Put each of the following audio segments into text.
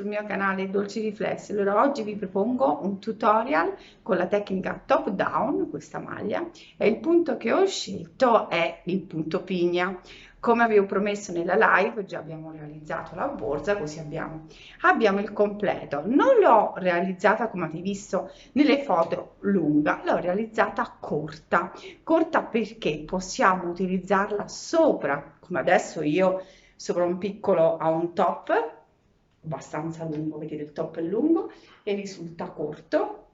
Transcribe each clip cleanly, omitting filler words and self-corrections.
sul mio canale Dolci Riflessi. Allora oggi vi propongo un tutorial con la tecnica top down, questa maglia, e il punto che ho scelto è il punto pigna. Come avevo promesso nella live, già abbiamo realizzato la borsa, così abbiamo il completo. Non l'ho realizzata come avete visto nelle foto lunga, l'ho realizzata corta. Corta perché possiamo utilizzarla sopra, come adesso io, sopra un piccolo a un top abbastanza lungo, vedete il top è lungo e risulta corto,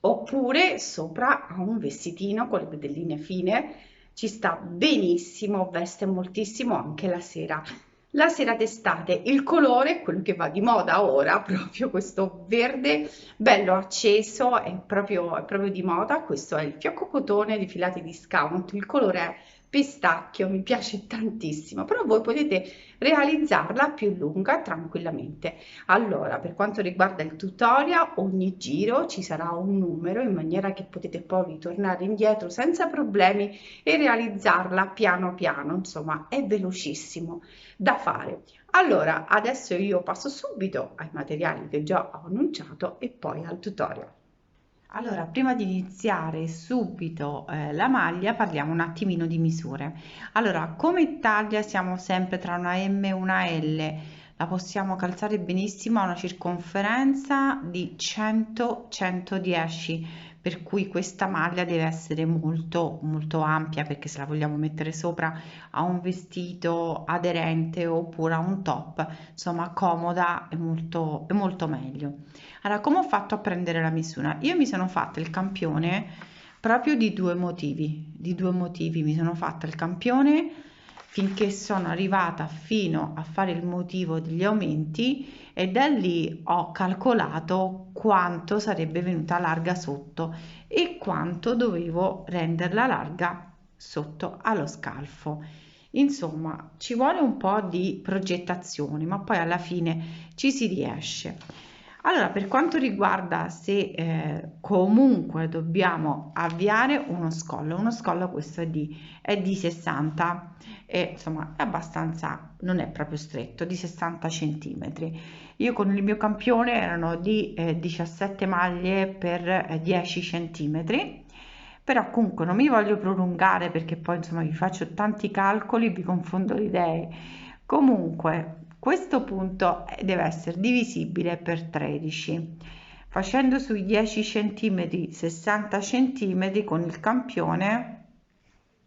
oppure sopra a un vestitino con le pedelline fine, ci sta benissimo, veste moltissimo anche la sera. La sera d'estate, il colore, quello che va di moda ora, proprio questo verde bello acceso, è proprio di moda. Questo è il fiocco cotone di Filati Discount, il colore è pistacchio, mi piace tantissimo, però voi potete realizzarla più lunga tranquillamente. Allora, per quanto riguarda il tutorial, ogni giro ci sarà un numero in maniera che potete poi ritornare indietro senza problemi e realizzarla piano piano, insomma, è velocissimo da fare. Allora, adesso io passo subito ai materiali che già ho annunciato e poi al tutorial. Allora, prima di iniziare subito la maglia, parliamo un attimino di misure. Allora, come taglia siamo sempre tra una M e una L, la possiamo calzare benissimo a una circonferenza di 100-110, per cui questa maglia deve essere molto molto ampia, perché se la vogliamo mettere sopra a un vestito aderente oppure a un top, insomma comoda è molto meglio. Allora, come ho fatto a prendere la misura? Io mi sono fatta il campione proprio di due motivi mi sono fatta il campione finché sono arrivata fino a fare il motivo degli aumenti e da lì ho calcolato quanto sarebbe venuta larga sotto e quanto dovevo renderla larga sotto allo scalfo. Insomma, ci vuole un po' di progettazione, ma poi alla fine ci si riesce. Allora, per quanto riguarda se comunque dobbiamo avviare uno scollo questo è di 60 e insomma è abbastanza, non è proprio stretto, di 60 centimetri. Io con il mio campione erano di 17 maglie per 10 centimetri, però comunque non mi voglio prolungare perché poi insomma vi faccio tanti calcoli, vi confondo le idee. Comunque questo punto deve essere divisibile per 13. Facendo sui 10 cm 60 cm con il campione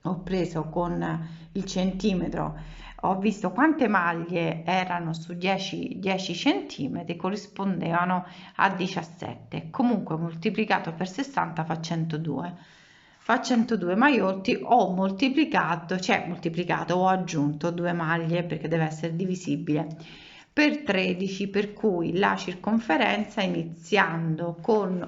ho preso con il centimetro, ho visto quante maglie erano su 10 cm, corrispondevano a 17, comunque moltiplicato per 60 fa 102. Fa 102, ma io ho moltiplicato, ho aggiunto due maglie perché deve essere divisibile per 13, per cui la circonferenza iniziando con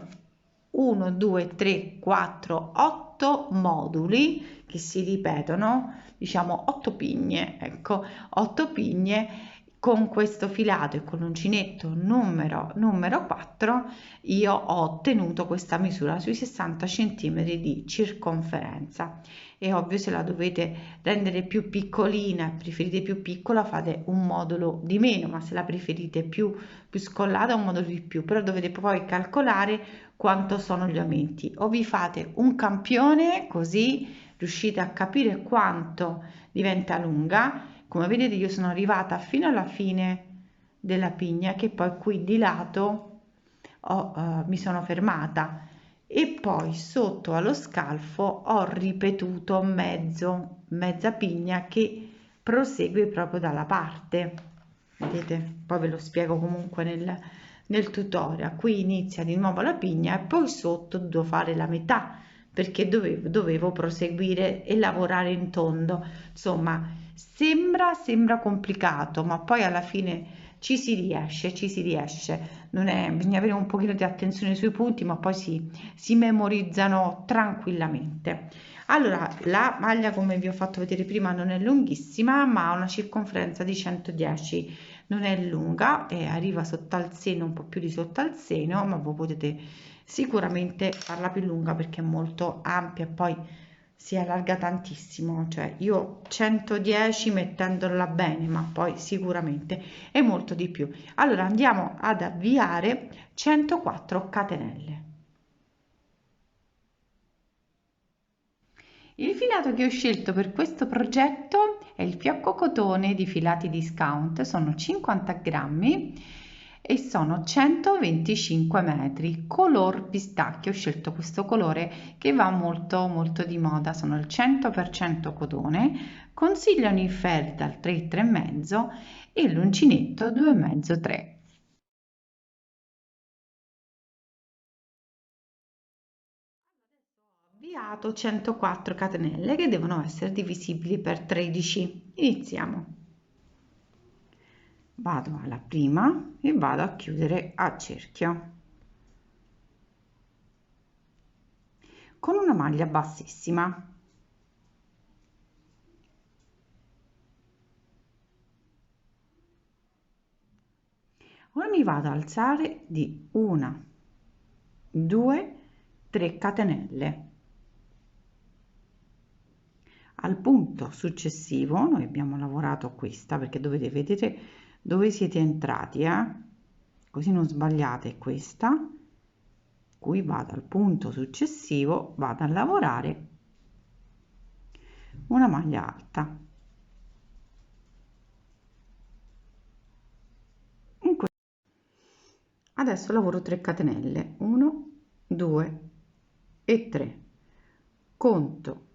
1, 2, 3, 4, 8 moduli che si ripetono, diciamo 8 pigne, ecco, 8 pigne con questo filato e con l'uncinetto numero 4 io ho ottenuto questa misura sui 60 cm di circonferenza. È ovvio, se la dovete rendere più piccolina, preferite più piccola, fate un modulo di meno, ma se la preferite più scollata, un modulo di più, però dovete poi calcolare quanto sono gli aumenti, o vi fate un campione così riuscite a capire quanto diventa lunga. Come vedete io sono arrivata fino alla fine della pigna, che poi qui di lato mi sono fermata, e poi sotto allo scalfo ho ripetuto mezza pigna che prosegue proprio dalla parte, vedete, poi ve lo spiego comunque nel tutorial. Qui inizia di nuovo la pigna e poi sotto devo fare la metà perché dovevo proseguire e lavorare in tondo. Insomma, sembra complicato, ma poi alla fine ci si riesce. Non è, bisogna avere un pochino di attenzione sui punti, ma poi si memorizzano tranquillamente. Allora, la maglia, come vi ho fatto vedere prima, non è lunghissima, ma ha una circonferenza di 110, non è lunga e arriva sotto al seno, un po' più di sotto al seno, ma voi potete sicuramente farla più lunga perché è molto ampia. Poi si allarga tantissimo, cioè io 110 mettendola bene, ma poi sicuramente è molto di più. Allora andiamo ad avviare 104 catenelle. Il filato che ho scelto per questo progetto è il fiocco cotone di Filati Discount, sono 50 grammi e sono 125 metri, color pistacchio. Ho scelto questo colore che va molto di moda, sono il 100% cotone, consigliano i ferri dal 3, 3,5 e l'uncinetto 2,5, 3. Avviato 104 catenelle che devono essere divisibili per 13. Iniziamo. Vado alla prima e vado a chiudere a cerchio con una maglia bassissima. Ora mi vado ad alzare di 1, 2, 3 catenelle. Al punto successivo noi abbiamo lavorato questa perché dovete vedere dove siete entrati, così non sbagliate questa. Qui vado al punto successivo, vado a lavorare una maglia alta. Adesso lavoro 3 catenelle, 1, 2 e 3. Conto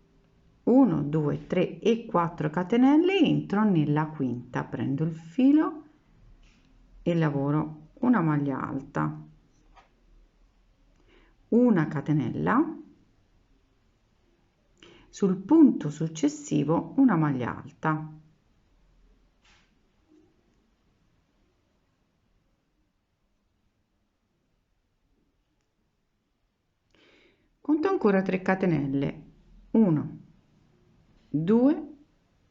1, 2, 3 e 4 catenelle, entro nella quinta, prendo il filo e lavoro una maglia alta, una catenella, sul punto successivo una maglia alta, conto ancora 3 catenelle, 1, 2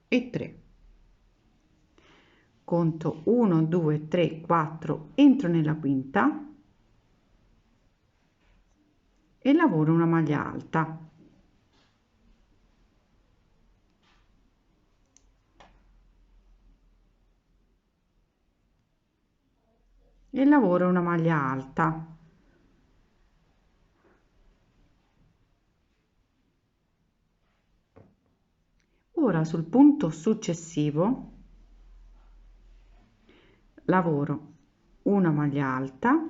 e 3, conto 1, 2, 3, 4, entro nella quinta e lavoro una maglia alta, e lavoro una maglia alta. Ora sul punto successivo lavoro una maglia alta,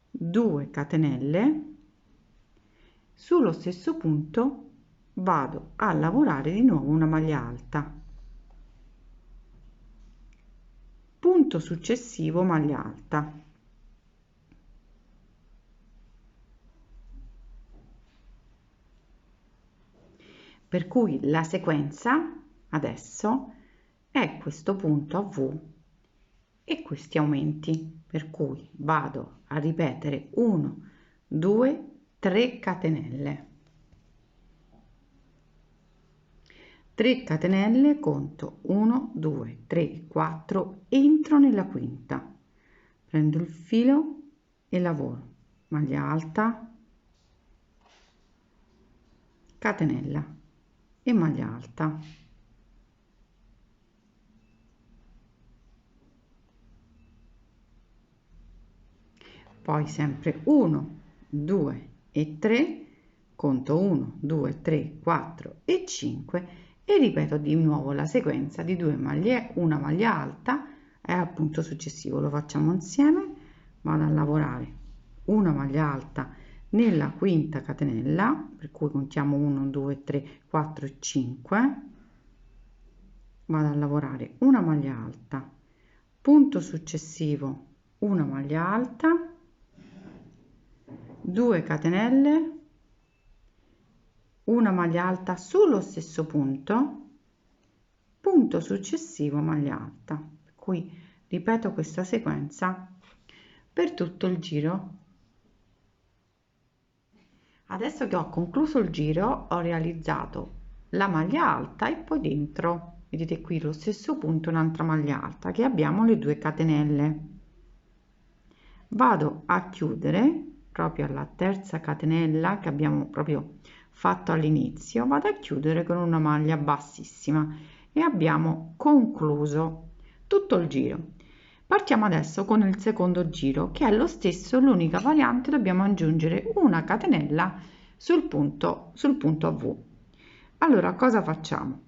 2 catenelle, sullo stesso punto vado a lavorare di nuovo una maglia alta, punto successivo maglia alta, per cui la sequenza adesso è questo punto a V e questi aumenti, per cui vado a ripetere 1, 2, 3 catenelle, 3 catenelle, conto 1, 2, 3, 4, entro nella quinta, prendo il filo e lavoro maglia alta, catenella e maglia alta, poi sempre 1, 2 e 3, conto 1, 2, 3, 4 e 5 e ripeto di nuovo la sequenza di 2 maglie, una maglia alta e al punto successivo lo facciamo insieme, vado a lavorare una maglia alta nella quinta catenella, per cui contiamo 1, 2, 3, 4 e 5, vado a lavorare una maglia alta, punto successivo una maglia alta, 2 catenelle, una maglia alta sullo stesso punto, punto successivo maglia alta, per cui ripeto questa sequenza per tutto il giro. Adesso che ho concluso il giro ho realizzato la maglia alta e poi dentro vedete qui lo stesso punto un'altra maglia alta che abbiamo le 2 catenelle, vado a chiudere proprio alla terza catenella che abbiamo proprio fatto all'inizio, vado a chiudere con una maglia bassissima e abbiamo concluso tutto il giro. Partiamo adesso con il secondo giro, che è lo stesso, l'unica variante, dobbiamo aggiungere una catenella sul punto a V. Allora cosa facciamo?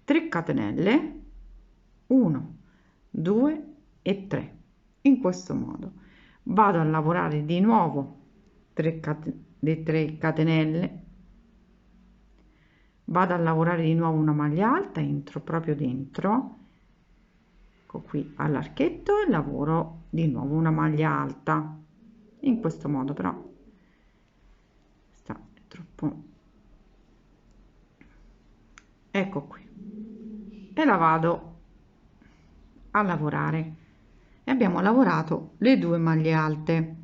3 catenelle, 1, 2 e 3, in questo modo. Vado a lavorare di nuovo le 3 catenelle, vado a lavorare di nuovo una maglia alta, entro proprio dentro, ecco qui all'archetto, e lavoro di nuovo una maglia alta, in questo modo. Però sta troppo, ecco qui, e la vado a lavorare, e abbiamo lavorato le 2 maglie alte.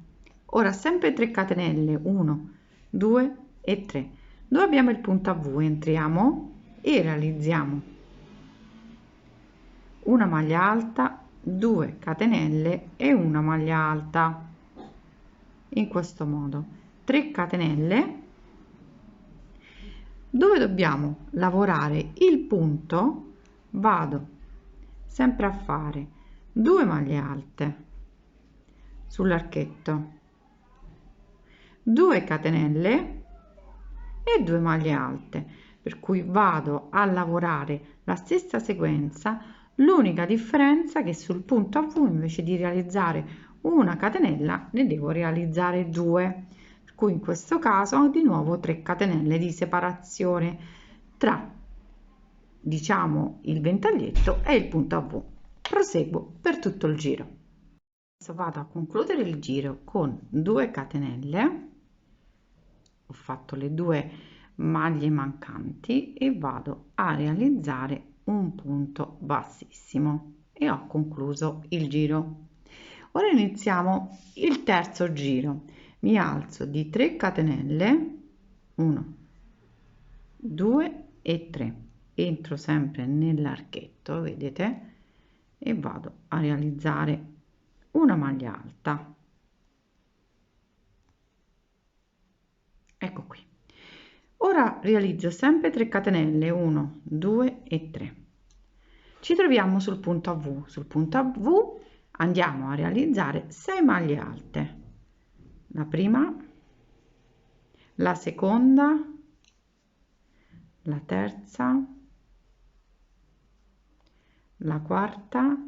Ora sempre 3 catenelle, 1, 2 e 3, dove abbiamo il punto a V entriamo e realizziamo una maglia alta, 2 catenelle e una maglia alta, in questo modo. 3 catenelle, dove dobbiamo lavorare il punto, vado sempre a fare 2 maglie alte sull'archetto, 2 catenelle e 2 maglie alte, per cui vado a lavorare la stessa sequenza. L'unica differenza è che sul punto a V, invece di realizzare una catenella, ne devo realizzare 2, per cui in questo caso ho di nuovo 3 catenelle di separazione tra, diciamo, il ventaglietto e il punto a V. Proseguo per tutto il giro. Adesso vado a concludere il giro con 2 catenelle, ho fatto le 2 maglie mancanti e vado a realizzare un punto bassissimo e ho concluso il giro. Ora iniziamo il terzo giro. Mi alzo di 3 catenelle, 1, 2 e 3, entro sempre nell'archetto, vedete, e vado a realizzare una maglia alta. Ecco qui. Ora realizzo sempre 3 catenelle, 1, 2 e 3. Ci troviamo sul punto a V. Sul punto a V andiamo a realizzare 6 maglie alte. La prima, la seconda, la terza, la quarta,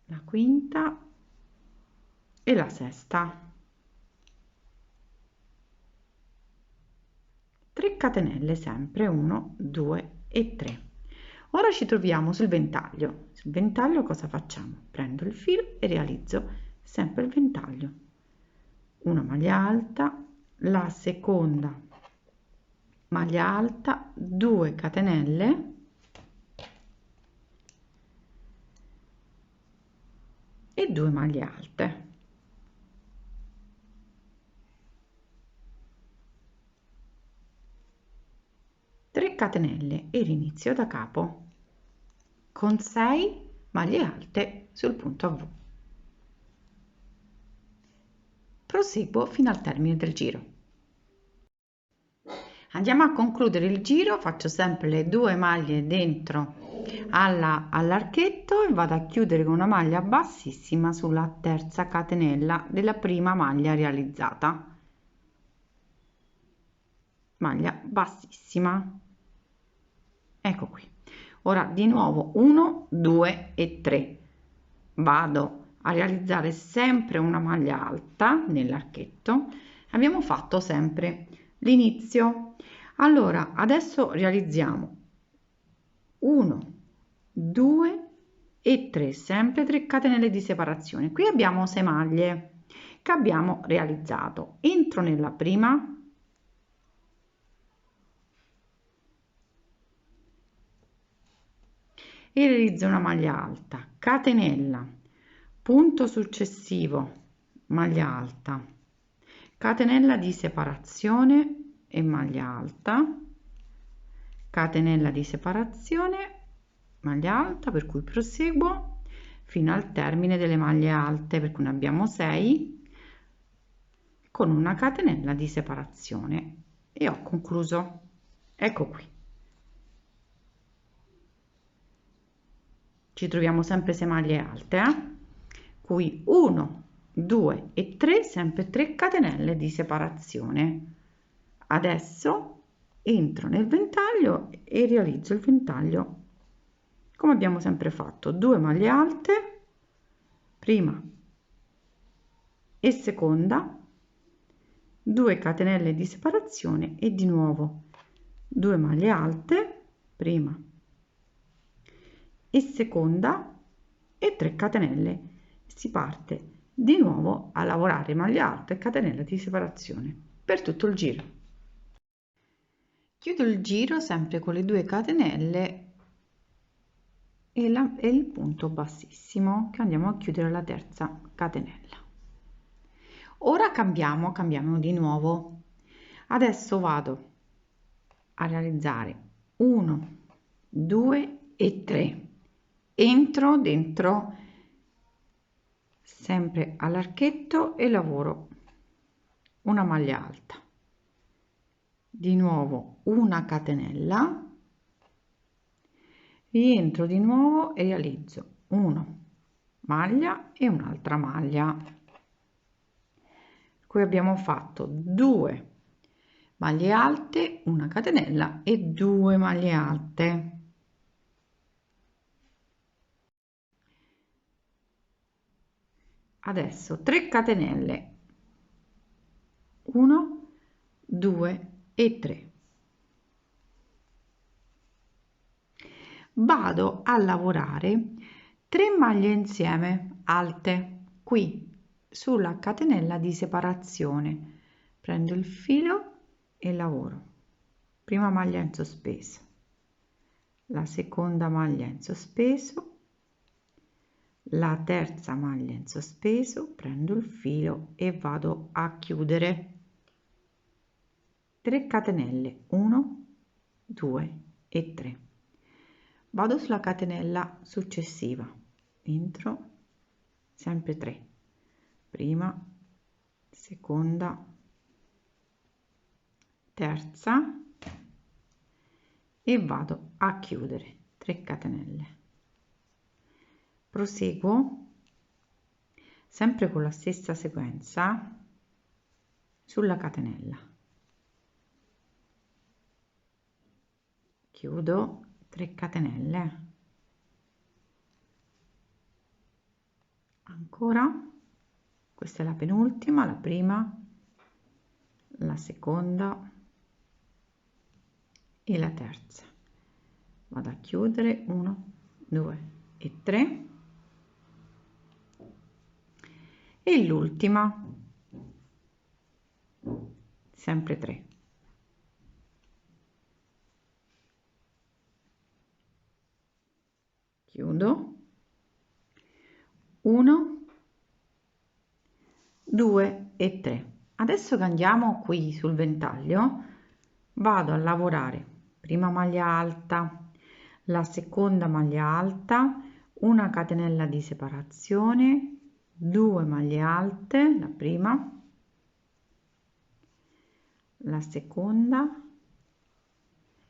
la quinta e la sesta. 3 catenelle sempre, 1, 2 e 3. Ora ci troviamo sul ventaglio. Sul ventaglio cosa facciamo? Prendo il filo e realizzo sempre il ventaglio. Una maglia alta, la seconda maglia alta, 2 catenelle e 2 maglie alte. Catenelle e rinizio da capo con 6 maglie alte sul punto a V. Proseguo fino al termine del giro. Andiamo a concludere il giro, faccio sempre le 2 maglie dentro all'archetto e vado a chiudere con una maglia bassissima sulla terza catenella della prima maglia realizzata. Maglia bassissima. Ecco qui. Ora di nuovo 1, 2 e 3. Vado a realizzare sempre una maglia alta nell'archetto. Abbiamo fatto sempre l'inizio. Allora adesso realizziamo 1, 2 e 3, sempre 3 catenelle di separazione. Qui abbiamo 6 maglie che abbiamo realizzato. Entro nella prima, e realizzo una maglia alta, catenella, punto successivo, maglia alta, catenella di separazione e maglia alta, catenella di separazione, maglia alta, per cui proseguo, fino al termine delle maglie alte, per cui ne abbiamo 6 con una catenella di separazione e ho concluso. Ecco qui. Ci troviamo sempre 6 maglie alte, qui 1, 2 e 3, sempre 3 catenelle di separazione. Adesso entro nel ventaglio e realizzo il ventaglio come abbiamo sempre fatto: 2 maglie alte, prima e seconda, 2 catenelle di separazione e di nuovo 2 maglie alte, prima e seconda e 3 catenelle. Si parte di nuovo a lavorare maglia alta e catenella di separazione per tutto il giro. Chiudo il giro sempre con le 2 catenelle e il punto bassissimo che andiamo a chiudere la terza catenella. Ora cambiamo di nuovo. Adesso vado a realizzare 1, 2 e 3. Entro dentro sempre all'archetto e lavoro una maglia alta, di nuovo una catenella, rientro di nuovo e realizzo 1 maglia e un'altra maglia. Qui abbiamo fatto 2 maglie alte, una catenella e 2 maglie alte. Adesso 3 catenelle, 1, 2 e 3. Vado a lavorare 3 maglie insieme alte qui sulla catenella di separazione. Prendo il filo e lavoro prima maglia in sospeso, la seconda maglia in sospeso, la terza maglia in sospeso, prendo il filo e vado a chiudere 3 catenelle, 1, 2 e 3. Vado sulla catenella successiva, entro sempre 3, prima, seconda, terza e vado a chiudere 3 catenelle. Proseguo sempre con la stessa sequenza sulla catenella, chiudo 3 catenelle, ancora, questa è la penultima, la prima, la seconda e la terza. Vado a chiudere 1, 2 e 3 e l'ultima sempre 3. Chiudo 1, 2 e 3. Adesso che andiamo qui sul ventaglio vado a lavorare prima maglia alta, la seconda maglia alta, una catenella di separazione, 2 maglie alte, la prima, la seconda,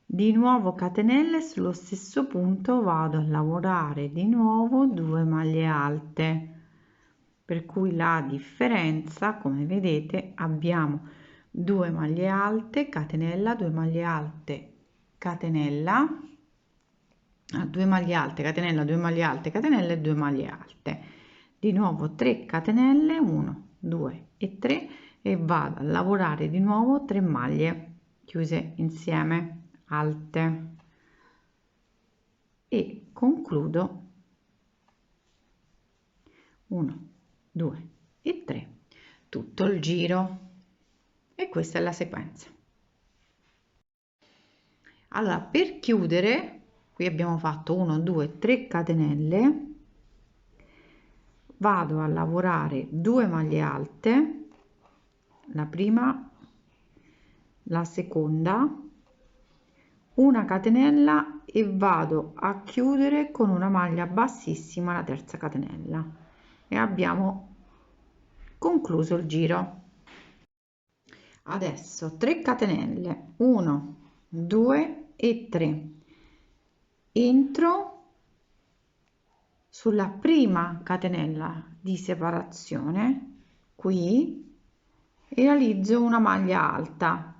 di nuovo catenelle, sullo stesso punto vado a lavorare di nuovo 2 maglie alte, per cui la differenza, come vedete, abbiamo 2 maglie alte, catenella, 2 maglie alte, catenella, 2 maglie alte, catenella, 2 maglie alte, catenella e 2 maglie alte. Di nuovo 3 catenelle, 1, 2 e 3 e vado a lavorare di nuovo 3 maglie chiuse insieme alte e concludo 1, 2 e 3 tutto il giro e questa è la sequenza. Allora, per chiudere qui abbiamo fatto 1, 2, 3 catenelle, vado a lavorare 2 maglie alte, la prima, la seconda, una catenella e vado a chiudere con una maglia bassissima la terza catenella e abbiamo concluso il giro. Adesso 3 catenelle, 1 2 e 3, entro sulla prima catenella di separazione qui e realizzo una maglia alta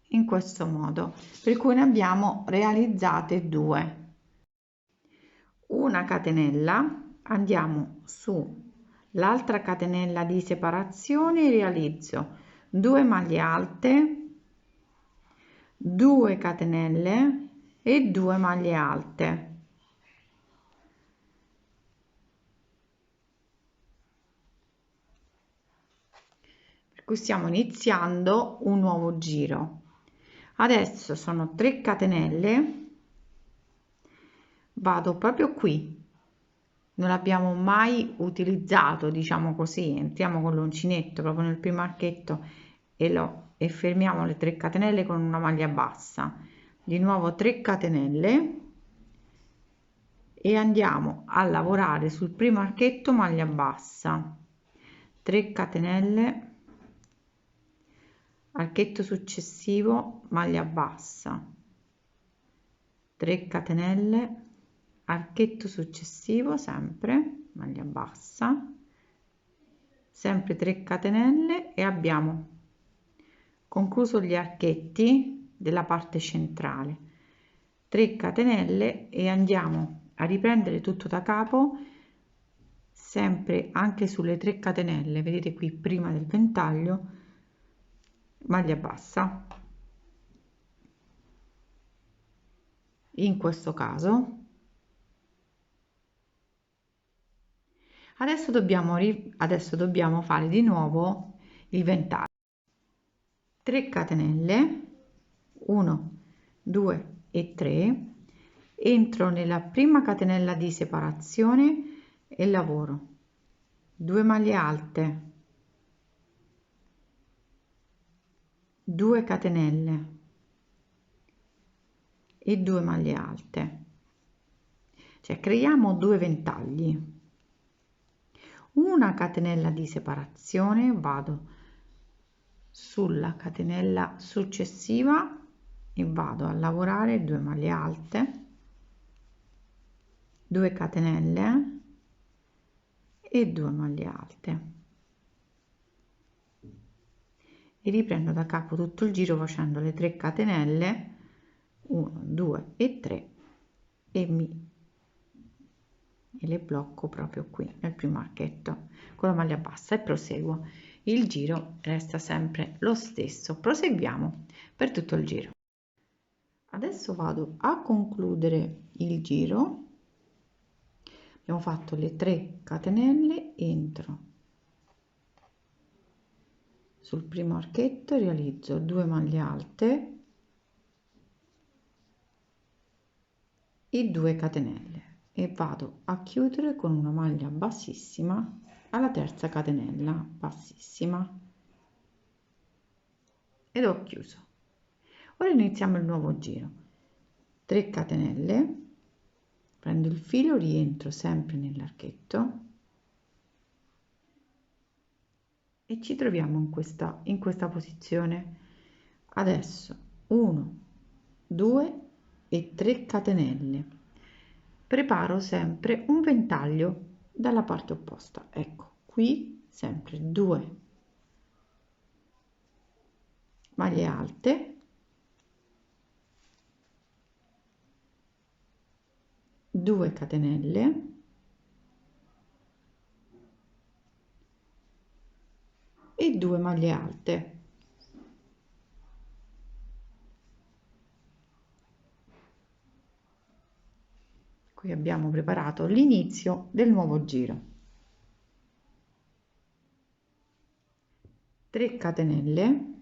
in questo modo, per cui ne abbiamo realizzate 2. Una catenella, andiamo su l'altra catenella di separazione e realizzo 2 maglie alte, 2 catenelle e 2 maglie alte. Per cui stiamo iniziando un nuovo giro. Adesso sono 3 catenelle, vado proprio qui, non l'abbiamo mai utilizzato, diciamo così, entriamo con l'uncinetto proprio nel primo archetto e fermiamo le 3 catenelle con una maglia bassa, di nuovo 3 catenelle e andiamo a lavorare sul primo archetto maglia bassa, 3 catenelle, archetto successivo maglia bassa, 3 catenelle, archetto successivo sempre maglia bassa, sempre 3 catenelle e abbiamo concluso gli archetti della parte centrale, 3 catenelle e andiamo a riprendere tutto da capo, sempre anche sulle 3 catenelle, vedete qui prima del ventaglio, maglia bassa. In questo caso adesso dobbiamo fare di nuovo il ventaglio, 3 catenelle, 1 2 e 3, entro nella prima catenella di separazione e lavoro 2 maglie alte, 2 catenelle e 2 maglie alte, cioè creiamo 2 ventagli, una catenella di separazione, vado sulla catenella successiva e vado a lavorare 2 maglie alte, 2 catenelle e 2 maglie alte e riprendo da capo tutto il giro facendo le 3 catenelle, 1 2 e 3 e le blocco proprio qui nel primo archetto con la maglia bassa e proseguo. Il giro resta sempre lo stesso, proseguiamo per tutto il giro. Adesso vado a concludere il giro, abbiamo fatto le 3 catenelle, entro sul primo archetto, realizzo 2 maglie alte e 2 catenelle e vado a chiudere con una maglia bassissima alla terza catenella bassissima ed ho chiuso. Ora iniziamo il nuovo giro, 3 catenelle, prendo il filo, rientro sempre nell'archetto e ci troviamo in questa posizione. Adesso 1 2 e 3 catenelle, preparo sempre un ventaglio dalla parte opposta, ecco qui sempre 2 maglie alte, 2 catenelle e 2 maglie alte. Qui abbiamo preparato l'inizio del nuovo giro, 3 catenelle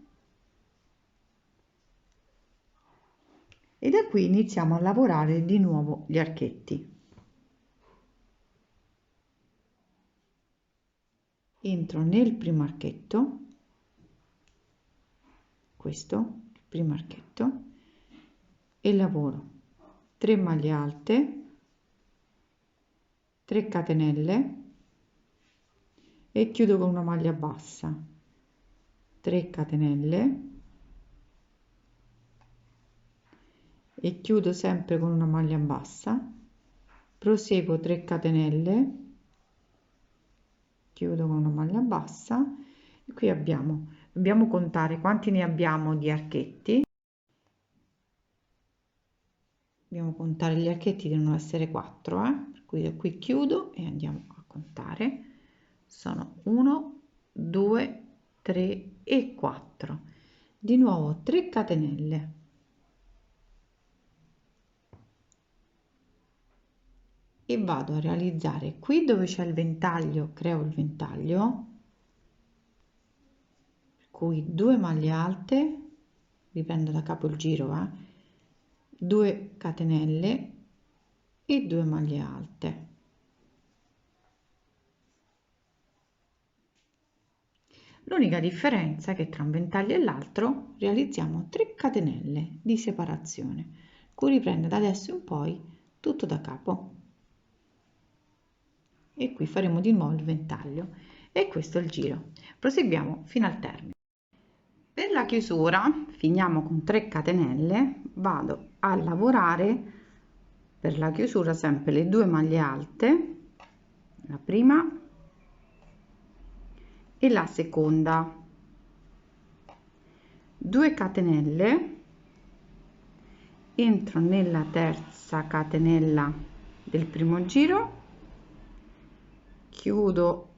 e da qui iniziamo a lavorare di nuovo gli archetti. Entro nel primo archetto, questo il primo archetto, e lavoro 3 maglie alte, 3 catenelle e chiudo con una maglia bassa, 3 catenelle e chiudo sempre con una maglia bassa, proseguo 3 catenelle, chiudo con una maglia bassa e qui dobbiamo contare quanti ne abbiamo di archetti. Dobbiamo contare gli archetti, devono essere 4, per cui da qui chiudo e andiamo a contare. Sono 1, 2, 3 e 4. Di nuovo 3 catenelle, e vado a realizzare qui dove c'è il ventaglio, creo il ventaglio, per cui 2 maglie alte, riprendo da capo il giro, 2 catenelle e 2 maglie alte. L'unica differenza è che tra un ventaglio e l'altro realizziamo 3 catenelle di separazione, cui riprendo da adesso in poi tutto da capo. E qui faremo di nuovo il ventaglio e questo è il giro. Proseguiamo fino al termine. Per la chiusura finiamo con 3 catenelle, vado a lavorare per la chiusura sempre le 2 maglie alte, la prima e la seconda, 2 catenelle, entro nella terza catenella del primo giro, chiudo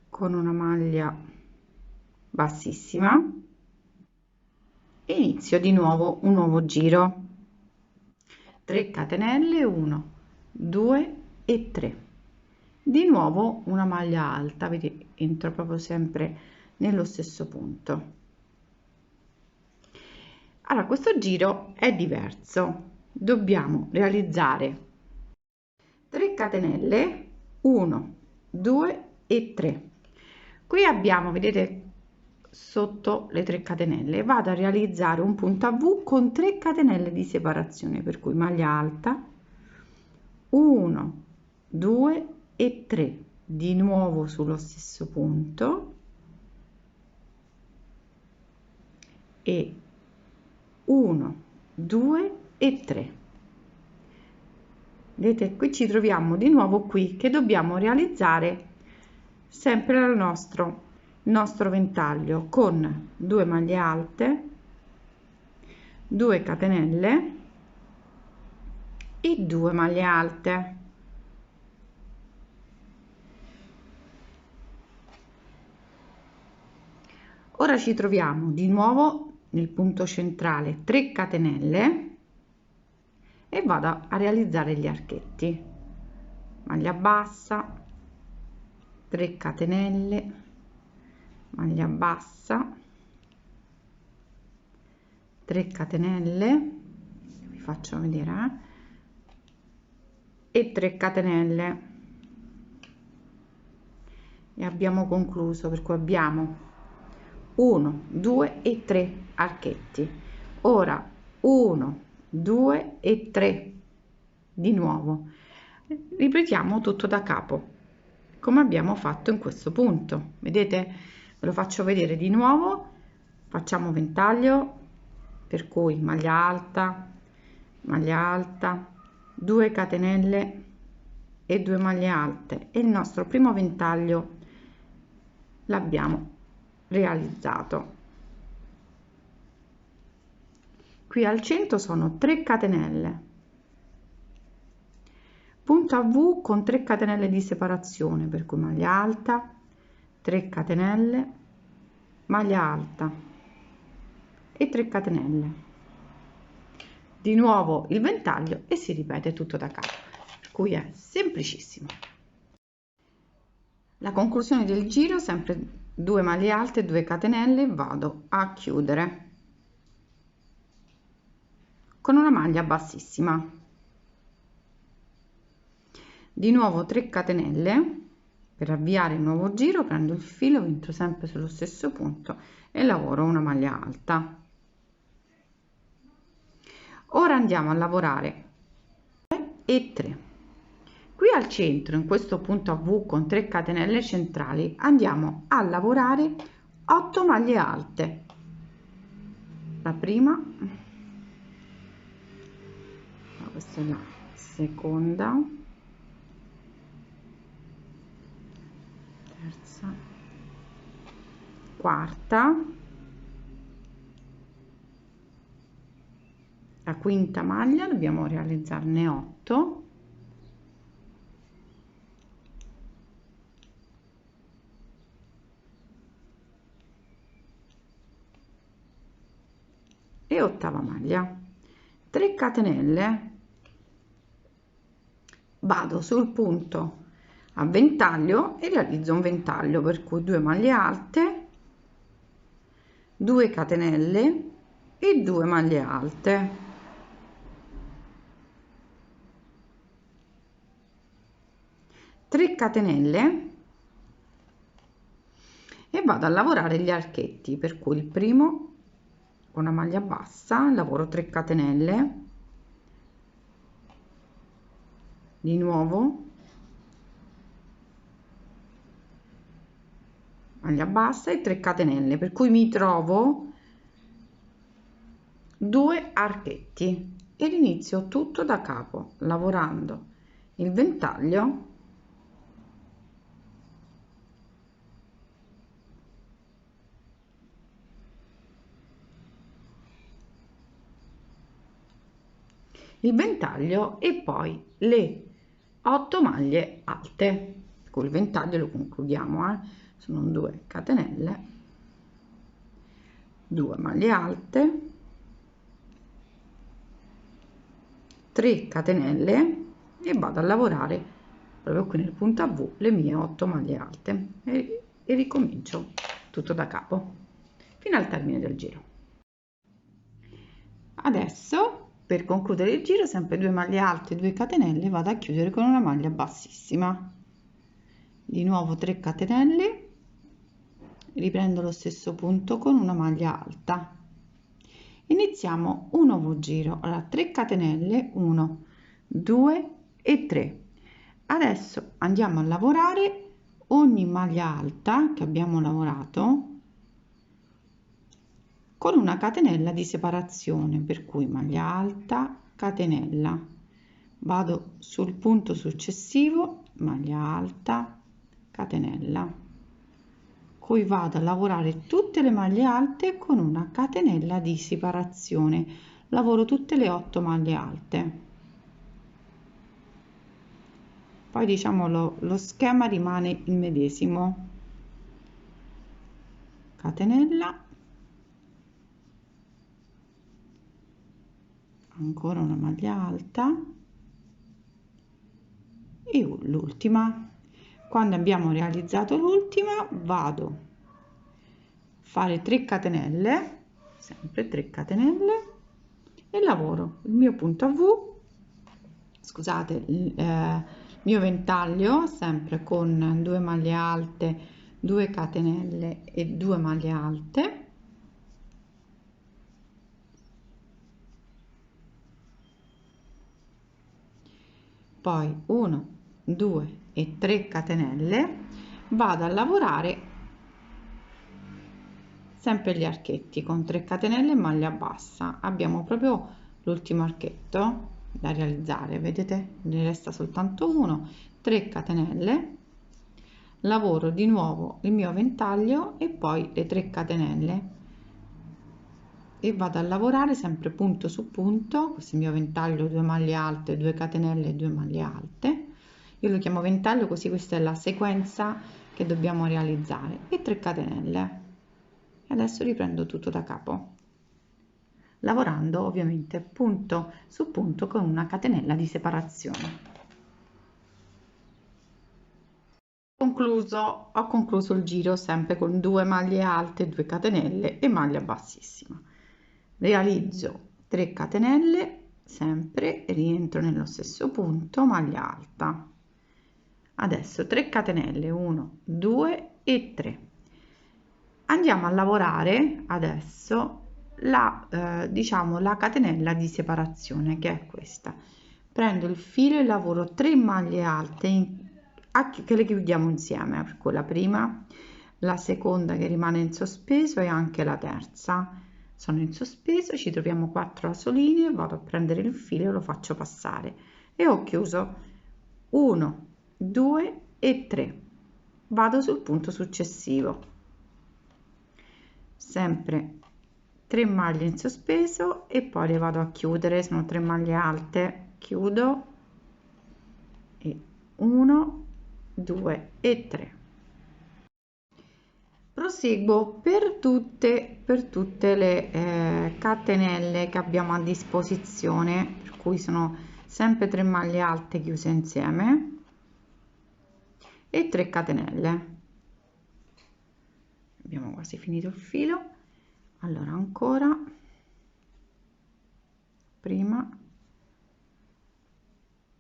con una maglia bassissima e inizio di nuovo un nuovo giro, 3 catenelle, 1, 2 e 3, di nuovo una maglia alta, vedete, entro proprio sempre nello stesso punto. Allora, questo giro è diverso, dobbiamo realizzare 3 catenelle, 1, 2 e 3. Qui abbiamo, vedete, sotto le 3 catenelle vado a realizzare un punto a V con 3 catenelle di separazione, per cui maglia alta, 1, 2 e 3, di nuovo sullo stesso punto e 1, 2 e 3. Vedete, qui ci troviamo di nuovo qui che dobbiamo realizzare sempre il nostro ventaglio con 2 maglie alte, 2 catenelle e 2 maglie alte. Ora ci troviamo di nuovo nel punto centrale, 3 catenelle e vado a realizzare gli archetti, maglia bassa, 3 catenelle, maglia bassa, 3 catenelle, vi faccio vedere, e 3 catenelle e abbiamo concluso, per cui abbiamo 1, 2 e 3 archetti. Ora 1, 2 e 3 di nuovo, ripetiamo tutto da capo come abbiamo fatto in questo punto. Vedete, ve lo faccio vedere di nuovo. Facciamo ventaglio, per cui maglia alta, 2 catenelle e 2 maglie alte, e il nostro primo ventaglio l'abbiamo realizzato. Qui al centro sono 3 catenelle, punto a V con 3 catenelle di separazione, per cui maglia alta, 3 catenelle, maglia alta e 3 catenelle, di nuovo il ventaglio e si ripete tutto da capo, per cui è semplicissimo. La conclusione del giro, sempre 2 maglie alte, 2 catenelle, vado a chiudere con una maglia bassissima, di nuovo 3 catenelle. Per avviare il nuovo giro prendo il filo, entro sempre sullo stesso punto e lavoro una maglia alta. Ora andiamo a lavorare e 3. Qui al centro, in questo punto a V con 3 catenelle centrali, andiamo a lavorare 8 maglie alte. La prima, questa è la seconda, terza, quarta, la quinta maglia, dobbiamo realizzarne 8, e ottava maglia. 3 catenelle, vado sul punto a ventaglio e realizzo un ventaglio, per cui 2 maglie alte, 2 catenelle e 2 maglie alte. Tre catenelle e vado a lavorare gli archetti, per cui il primo con una maglia bassa lavoro 3 catenelle, di nuovo maglia bassa e 3 catenelle, per cui mi trovo 2 archetti ed inizio tutto da capo lavorando il ventaglio e poi le 8 maglie alte. Col ventaglio lo concludiamo, sono 2 catenelle, 2 maglie alte, 3 catenelle e vado a lavorare proprio qui nel punto a V le mie 8 maglie alte e ricomincio tutto da capo fino al termine del giro. Adesso per concludere il giro, sempre 2 maglie alte, 2 catenelle, vado a chiudere con una maglia bassissima, di nuovo 3 catenelle, riprendo lo stesso punto con una maglia alta. Iniziamo un nuovo giro. Allora 3 catenelle, 1 2 e 3. Adesso andiamo a lavorare ogni maglia alta che abbiamo lavorato con una catenella di separazione, per cui maglia alta, catenella, vado sul punto successivo, maglia alta, catenella, cui vado a lavorare tutte le maglie alte con una catenella di separazione, lavoro tutte le 8 maglie alte. Poi diciamo lo schema rimane il medesimo, catenella, ancora una maglia alta e l'ultima. Quando abbiamo realizzato l'ultima vado a fare 3 catenelle, sempre 3 catenelle, e lavoro il mio punto a V, scusate, il mio ventaglio sempre con 2 maglie alte, 2 catenelle e 2 maglie alte, poi 1 2 e 3 catenelle, vado a lavorare sempre gli archetti con 3 catenelle e maglia bassa. Abbiamo proprio l'ultimo archetto da realizzare, vedete, ne resta soltanto uno, 3 catenelle, lavoro di nuovo il mio ventaglio e poi le 3 catenelle e vado a lavorare sempre punto su punto. Questo è il mio ventaglio, 2 maglie alte, 2 catenelle e 2 maglie alte. Io lo chiamo ventaglio, così questa è la sequenza che dobbiamo realizzare, e 3 catenelle. E adesso riprendo tutto da capo, lavorando ovviamente punto su punto con una catenella di separazione. Ho concluso il giro sempre con 2 maglie alte, 2 catenelle e maglia bassissima. Realizzo 3 catenelle, sempre rientro nello stesso punto, maglia alta. Adesso 3 catenelle, 1 2 e 3. Andiamo a lavorare adesso la diciamo la catenella di separazione, che è questa. prendo il filo e lavoro 3 maglie alte che le chiudiamo insieme, per cui la prima, la seconda che rimane in sospeso e anche la terza sono in sospeso, ci troviamo 4 asoline, vado a prendere il filo e lo faccio passare e ho chiuso 1, 2 e 3. Vado sul punto successivo, sempre 3 maglie in sospeso e poi le vado a chiudere, sono 3 maglie alte, chiudo e 1, 2 e 3. Proseguo per tutte le catenelle che abbiamo a disposizione, per cui sono sempre 3 maglie alte chiuse insieme e 3 catenelle. Abbiamo quasi finito il filo. Allora ancora prima,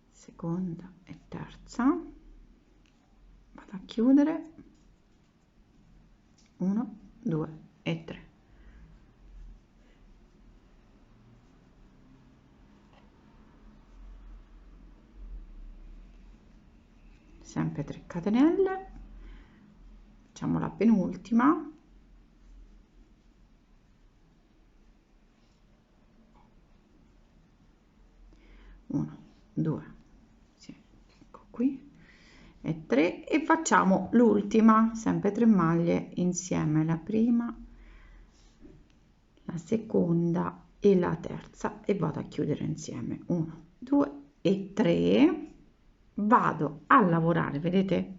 seconda e terza, vado a chiudere 1, 2 e 3. Sempre 3 catenelle, facciamo la penultima, 1, 2, sì, ecco qui, e 3 e facciamo l'ultima, sempre 3 maglie insieme, la prima, la seconda e la terza e vado a chiudere insieme 1, 2 e 3. Vado a lavorare, vedete,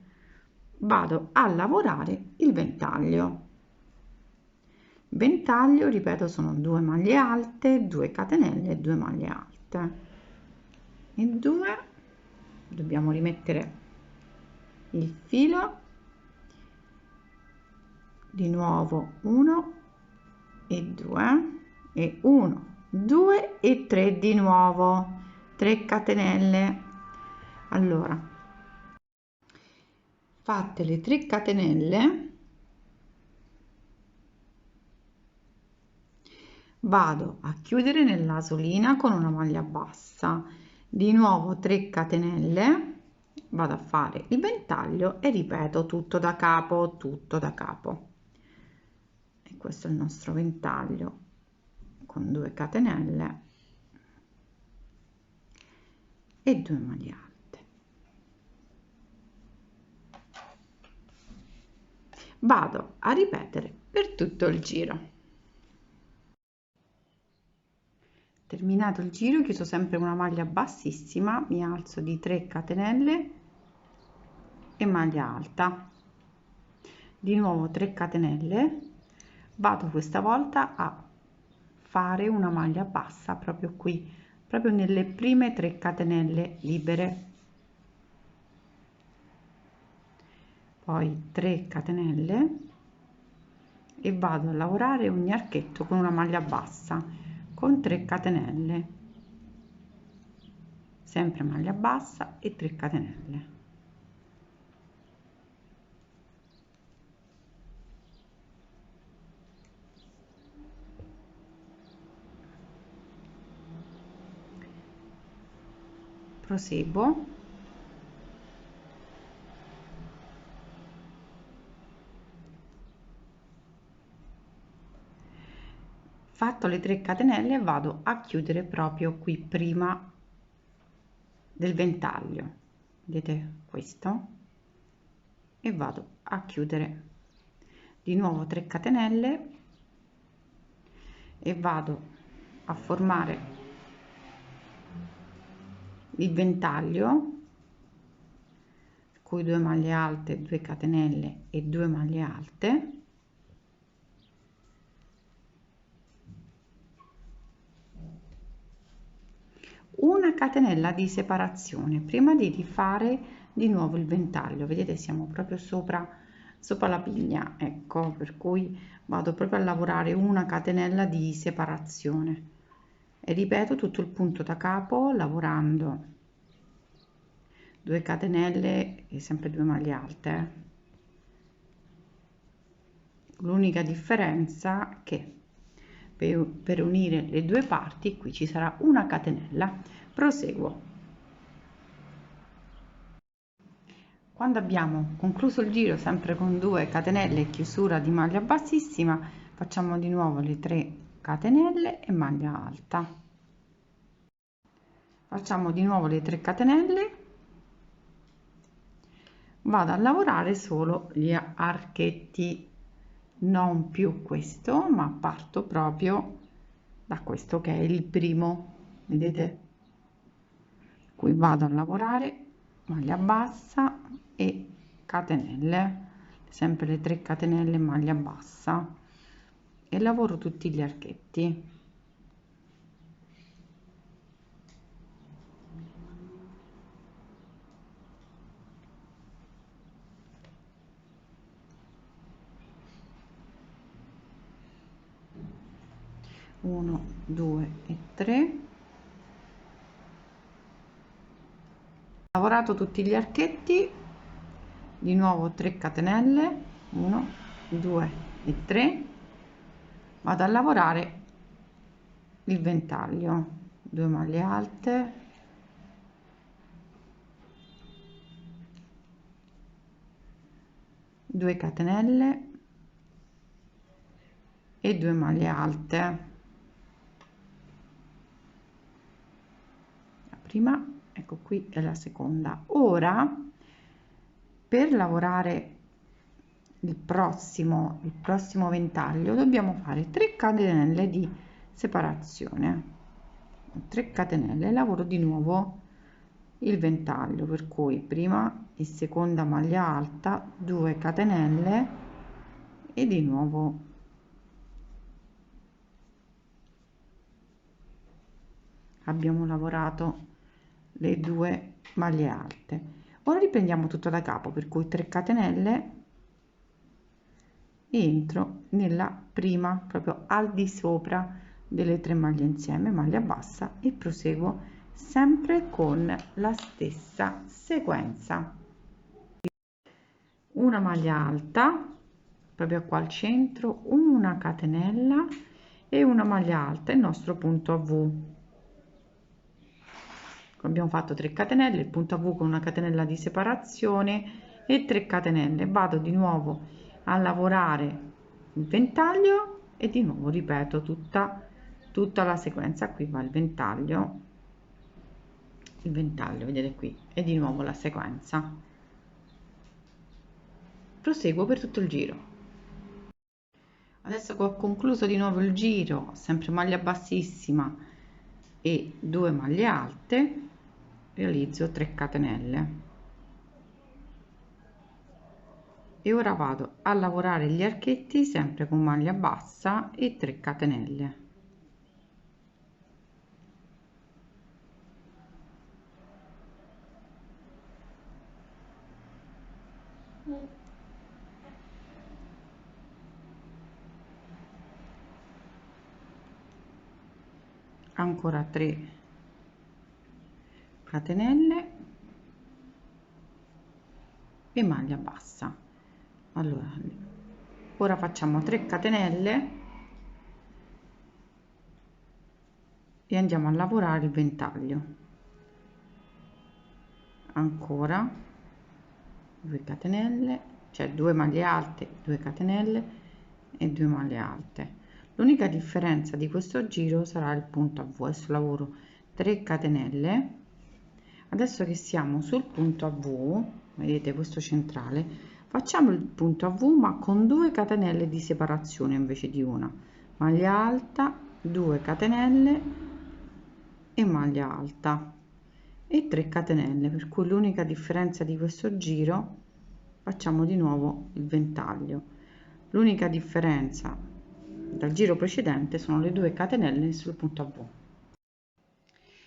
vado a lavorare il ventaglio, ripeto, sono 2 maglie alte, 2 catenelle e 2 maglie alte e 2, dobbiamo rimettere il filo, di nuovo 1 e 2 e 1, 2 e 3 di nuovo, 3 catenelle. Allora, fatte le 3 catenelle, vado a chiudere nell'asolina con una maglia bassa, di nuovo 3 catenelle, vado a fare il ventaglio e ripeto tutto da capo, e questo è il nostro ventaglio con 2 catenelle e 2 maglie alte. Vado a ripetere per tutto il giro. Terminato il giro, chiuso sempre una maglia bassissima, mi alzo di 3 catenelle e maglia alta, di nuovo 3 catenelle, vado questa volta a fare una maglia bassa proprio qui, proprio nelle prime 3 catenelle libere, poi 3 catenelle e vado a lavorare ogni archetto con una maglia bassa con 3 catenelle, sempre maglia bassa e 3 catenelle. Proseguo, fatto le 3 catenelle vado a chiudere proprio qui prima del ventaglio, vedete questo, e vado a chiudere di nuovo 3 catenelle e vado a formare il ventaglio, per cui 2 maglie alte, 2 catenelle e 2 maglie alte, una catenella di separazione prima di rifare di nuovo il ventaglio. Vedete, siamo proprio sopra la pigna, ecco, per cui vado proprio a lavorare una catenella di separazione e ripeto tutto il punto da capo lavorando 2 catenelle e sempre 2 maglie alte. L'unica differenza che per unire le due parti qui ci sarà una catenella. Proseguo, Quando abbiamo concluso il giro, sempre con 2 catenelle e chiusura di maglia bassissima, facciamo di nuovo le 3 catenelle e maglia alta. Facciamo di nuovo le 3 catenelle, vado a lavorare solo gli archetti, non più questo, ma parto proprio da questo che è il primo, vedete? Qui vado a lavorare maglia bassa e catenelle, sempre le 3 catenelle maglia bassa, e lavoro tutti gli archetti. Uno, 2 e 3. Lavorato tutti gli archetti, di nuovo 3 catenelle, 1, 2 e 3, vado a lavorare il ventaglio, 2 maglie alte, due catenelle e 2 maglie alte. La prima, ecco qui, è la seconda. Ora, per lavorare il prossimo ventaglio, dobbiamo fare 3 catenelle di separazione, 3 catenelle, lavoro di nuovo il ventaglio, per cui prima e seconda maglia alta, 2 catenelle e di nuovo abbiamo lavorato le 2 maglie alte. Ora riprendiamo tutto da capo, per cui 3 catenelle, entro nella prima, proprio al di sopra delle 3 maglie insieme, maglia bassa, e proseguo sempre con la stessa sequenza. Una maglia alta proprio qua al centro, una catenella e una maglia alta, il nostro punto a V. Abbiamo fatto 3 catenelle, il punto a V con una catenella di separazione e 3 catenelle. Vado di nuovo a lavorare il ventaglio e di nuovo ripeto tutta la sequenza. Qui va il ventaglio, vedete qui, e di nuovo la sequenza. Proseguo per tutto il giro. Adesso che ho concluso di nuovo il giro, sempre maglia bassissima e 2 maglie alte, realizzo 3 catenelle e ora vado a lavorare gli archetti sempre con maglia bassa e 3 catenelle. Ancora 3 catenelle e maglia bassa. Allora, ora facciamo 3 catenelle e andiamo a lavorare il ventaglio. Ancora 2 catenelle, cioè 2 maglie alte, 2 catenelle e 2 maglie alte. L'unica differenza di questo giro sarà il punto a V. Adesso lavoro 3 catenelle. Adesso che siamo sul punto a V, vedete questo centrale, facciamo il punto a V ma con 2 catenelle di separazione invece di una. Maglia alta, 2 catenelle e maglia alta e 3 catenelle, per cui l'unica differenza di questo giro, facciamo di nuovo il ventaglio. L'unica differenza dal giro precedente sono le 2 catenelle sul punto a V.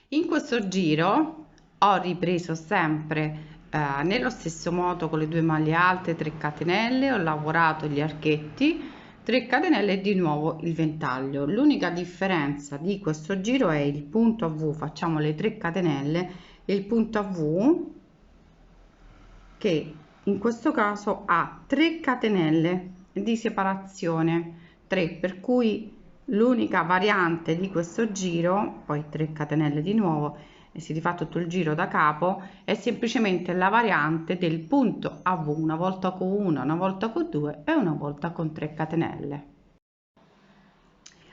In questo giro ho ripreso sempre nello stesso modo con le 2 maglie alte, 3 catenelle, ho lavorato gli archetti, 3 catenelle e di nuovo il ventaglio. L'unica differenza di questo giro è il punto a V, facciamo le 3 catenelle e il punto a V che in questo caso ha 3 catenelle di separazione, 3, per cui l'unica variante di questo giro, poi 3 catenelle di nuovo, e si rifà tutto il giro da capo, è semplicemente la variante del punto a V, una volta con 1, una volta con 2 e una volta con 3 catenelle.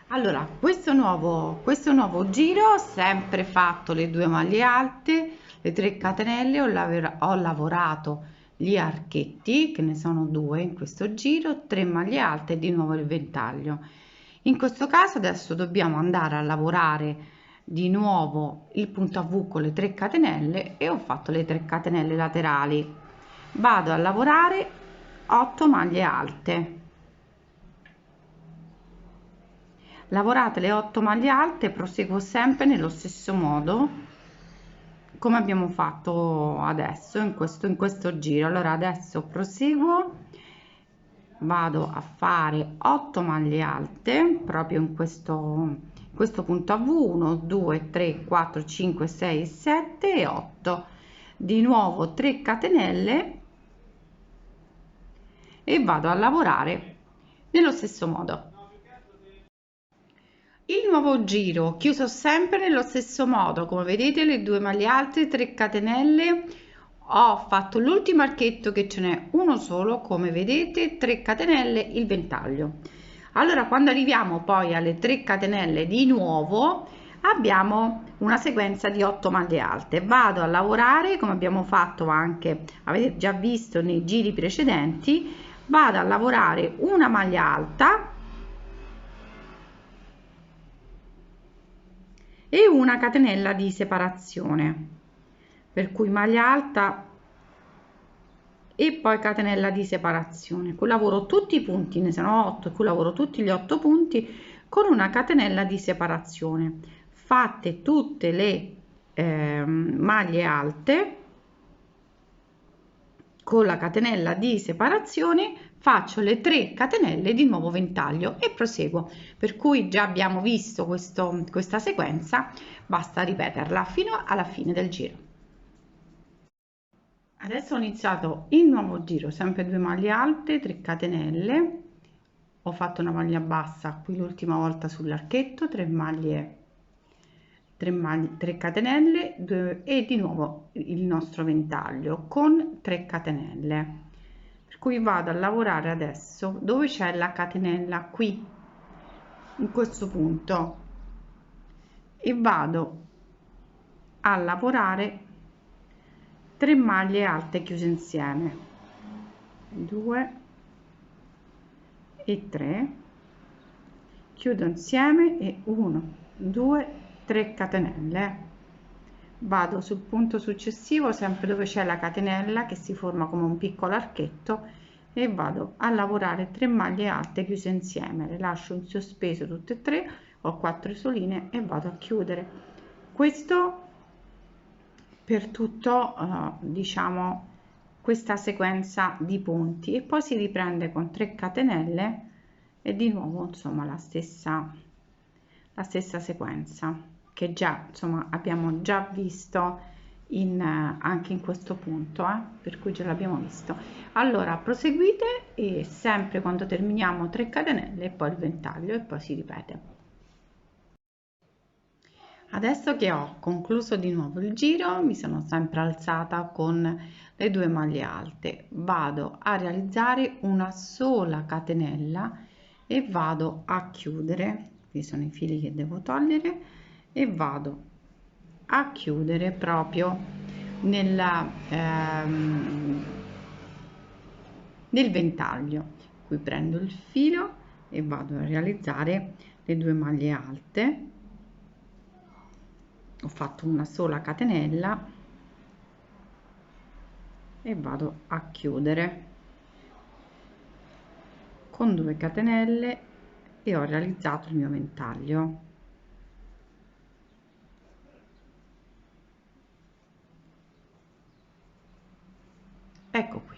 Allora, questo nuovo giro, sempre fatto le 2 maglie alte, le 3 catenelle, ho lavorato gli archetti, che ne sono 2 in questo giro, 3 maglie alte e di nuovo il ventaglio. In questo caso adesso dobbiamo andare a lavorare di nuovo il punto a V con le 3 catenelle e ho fatto le 3 catenelle laterali. Vado a lavorare 8 maglie alte. Lavorate le 8 maglie alte, proseguo sempre nello stesso modo come abbiamo fatto adesso in questo giro. Allora adesso proseguo, vado a fare 8 maglie alte proprio in questo punto a V, 1 2 3 4 5 6 7 e 8, di nuovo 3 catenelle e vado a lavorare nello stesso modo. Il nuovo giro chiuso sempre nello stesso modo, come vedete le 2 maglie alte, 3 catenelle, ho fatto l'ultimo archetto che ce n'è uno solo, come vedete, 3 catenelle, il ventaglio. Allora quando arriviamo poi alle 3 catenelle di nuovo abbiamo una sequenza di 8 maglie alte. Vado a lavorare come abbiamo fatto anche, avete già visto nei giri precedenti, vado a lavorare una maglia alta e una catenella di separazione, per cui maglia alta e poi catenella di separazione. Qui lavoro tutti i punti, ne sono 8, qui lavoro tutti gli 8 punti con una catenella di separazione. Fatte tutte le maglie alte con la catenella di separazione, faccio le 3 catenelle di nuovo ventaglio e proseguo, per cui già abbiamo visto questa sequenza, basta ripeterla fino alla fine del giro. Adesso ho iniziato il nuovo giro, sempre 2 maglie alte, 3 catenelle, ho fatto una maglia bassa qui l'ultima volta sull'archetto, 3 catenelle 2, e di nuovo il nostro ventaglio con 3 catenelle, per cui vado a lavorare adesso dove c'è la catenella, qui in questo punto, e vado a lavorare 3 maglie alte chiuse insieme, 2 e 3, chiudo insieme e 1 2 3 catenelle, vado sul punto successivo sempre dove c'è la catenella che si forma come un piccolo archetto e vado a lavorare 3 maglie alte chiuse insieme, le lascio in sospeso tutte e 3, ho 4 soline e vado a chiudere. Questo per tutto diciamo questa sequenza di punti, e poi si riprende con 3 catenelle e di nuovo insomma la stessa sequenza che già insomma abbiamo già visto anche in questo punto, per cui già l'abbiamo visto. Allora proseguite e sempre quando terminiamo 3 catenelle e poi il ventaglio e poi si ripete. Adesso che ho concluso di nuovo il giro, mi sono sempre alzata con le 2 maglie alte, vado a realizzare una sola catenella e vado a chiudere, qui sono i fili che devo togliere, e vado a chiudere proprio nel ventaglio. Qui prendo il filo e vado a realizzare le 2 maglie alte, ho fatto una sola catenella e vado a chiudere con 2 catenelle e ho realizzato il mio ventaglio. Ecco qui.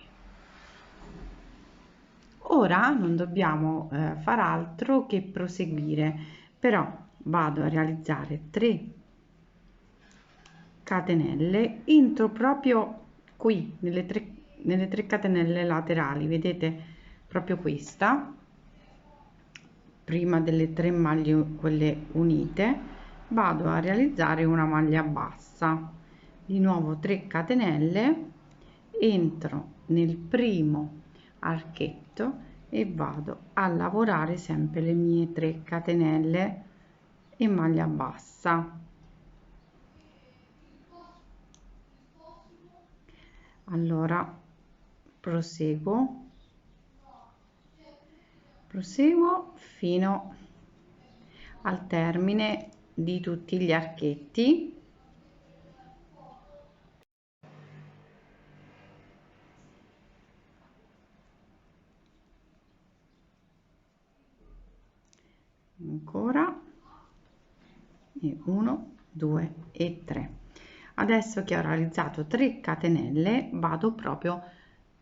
Ora non dobbiamo far altro che proseguire, però vado a realizzare 3 catenelle, entro proprio qui nelle 3 catenelle laterali, vedete proprio questa, prima delle 3 maglie quelle unite, vado a realizzare una maglia bassa, di nuovo 3 catenelle, entro nel primo archetto e vado a lavorare sempre le mie 3 catenelle in maglia bassa. Allora proseguo fino al termine di tutti gli archetti. Ancora, e 1 2 e 3. Adesso che ho realizzato 3 catenelle vado proprio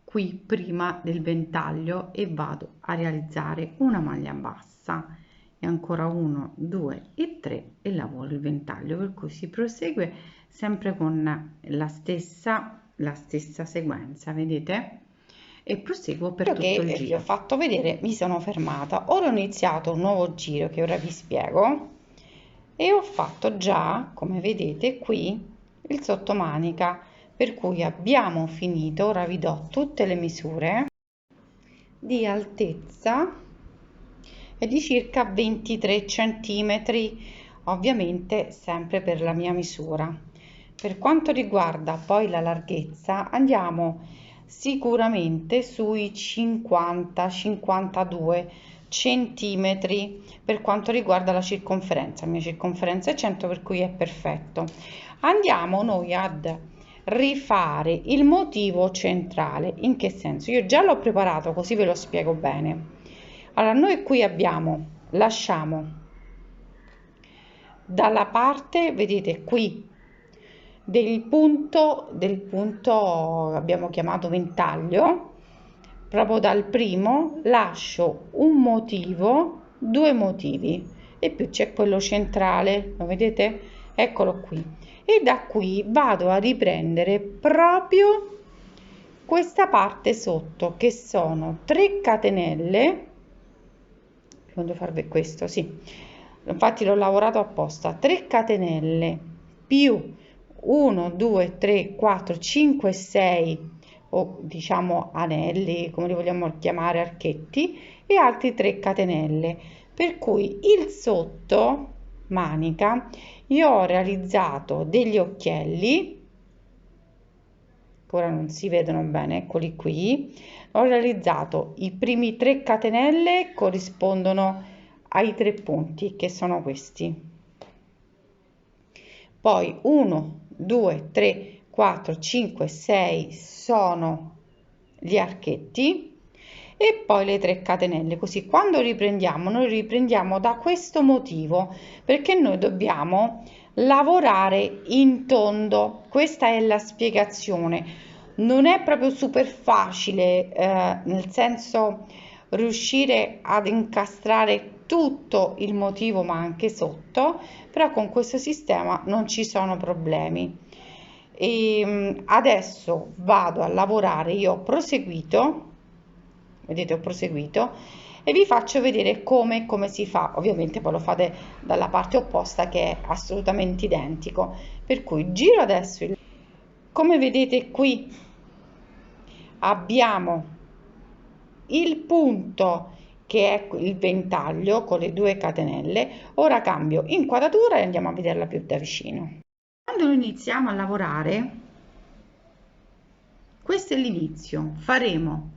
qui prima del ventaglio e vado a realizzare una maglia bassa, e ancora 1 2 e 3 e lavoro il ventaglio, per cui si prosegue sempre con la stessa sequenza, vedete? E proseguo per tutto il giro. Vi ho fatto vedere, mi sono fermata, ora ho iniziato un nuovo giro che ora vi spiego, e ho fatto già, come vedete qui, il sottomanica, per cui abbiamo finito. Ora vi do tutte le misure di altezza e di circa 23 centimetri, ovviamente sempre per la mia misura. Per quanto riguarda poi la larghezza, andiamo sicuramente sui 50-52 centimetri per quanto riguarda la circonferenza. La mia circonferenza è 100, per cui è perfetto. Andiamo noi ad rifare il motivo centrale. In che senso? Io già l'ho preparato, così ve lo spiego bene. Allora, noi qui lasciamo dalla parte, vedete qui, del punto abbiamo chiamato ventaglio, proprio dal primo lascio un motivo, 2 motivi, e più c'è quello centrale, lo vedete? Eccolo qui. E da qui vado a riprendere proprio questa parte sotto, che sono 3 catenelle. Voglio farvi questo, sì, infatti l'ho lavorato apposta. 3 catenelle più 1 2 3 4 5 6, o diciamo anelli, come li vogliamo chiamare, archetti, e altri 3 catenelle, per cui il sotto manica io ho realizzato degli occhielli che ora non si vedono bene, eccoli qui. Ho realizzato i primi 3 catenelle, corrispondono ai 3 punti, che sono questi. Poi 1 2 3 4 5 6 sono gli archetti, e poi le 3 catenelle. Così quando riprendiamo, noi riprendiamo da questo motivo, perché noi dobbiamo lavorare in tondo. Questa è la spiegazione. Non è proprio super facile, nel senso riuscire ad incastrare tutto il motivo, ma anche sotto, però con questo sistema non ci sono problemi. E adesso vado a lavorare, io ho proseguito, vedete, ho proseguito, e vi faccio vedere come si fa. Ovviamente poi lo fate dalla parte opposta, che è assolutamente identico, per cui giro adesso come vedete qui abbiamo il punto che è il ventaglio con le 2 catenelle. Ora cambio inquadratura e andiamo a vederla più da vicino. Quando iniziamo a lavorare, questo è l'inizio, faremo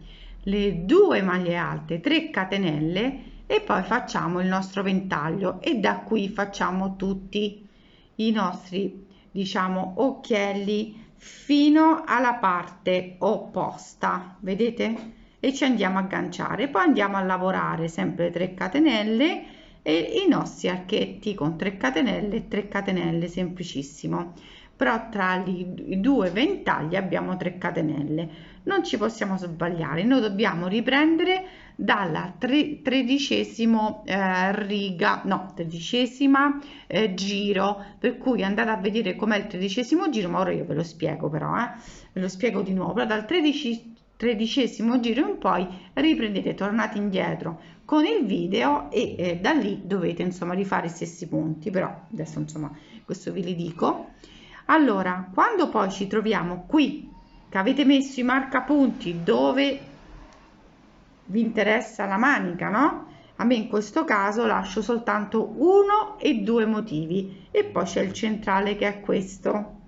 le 2 maglie alte, 3 catenelle, e poi facciamo il nostro ventaglio, e da qui facciamo tutti i nostri, diciamo, occhielli fino alla parte opposta, vedete? E ci andiamo a agganciare, poi andiamo a lavorare sempre 3 catenelle e i nostri archetti con 3 catenelle e 3 catenelle, semplicissimo. Però tra i 2 ventagli abbiamo 3 catenelle, non ci possiamo sbagliare, noi dobbiamo riprendere dalla tredicesima riga, no, tredicesima giro, per cui andate a vedere com'è il 13° giro, ma ora io ve lo spiego, però ve lo spiego di nuovo. Però dal 13° giro in poi riprendete, tornate indietro con il video e da lì dovete insomma rifare i stessi punti, però adesso insomma questo ve li dico. Allora, quando poi ci troviamo qui che avete messo i marcapunti dove vi interessa la manica, no? A me in questo caso lascio soltanto 1 e 2 motivi e poi c'è il centrale che è questo.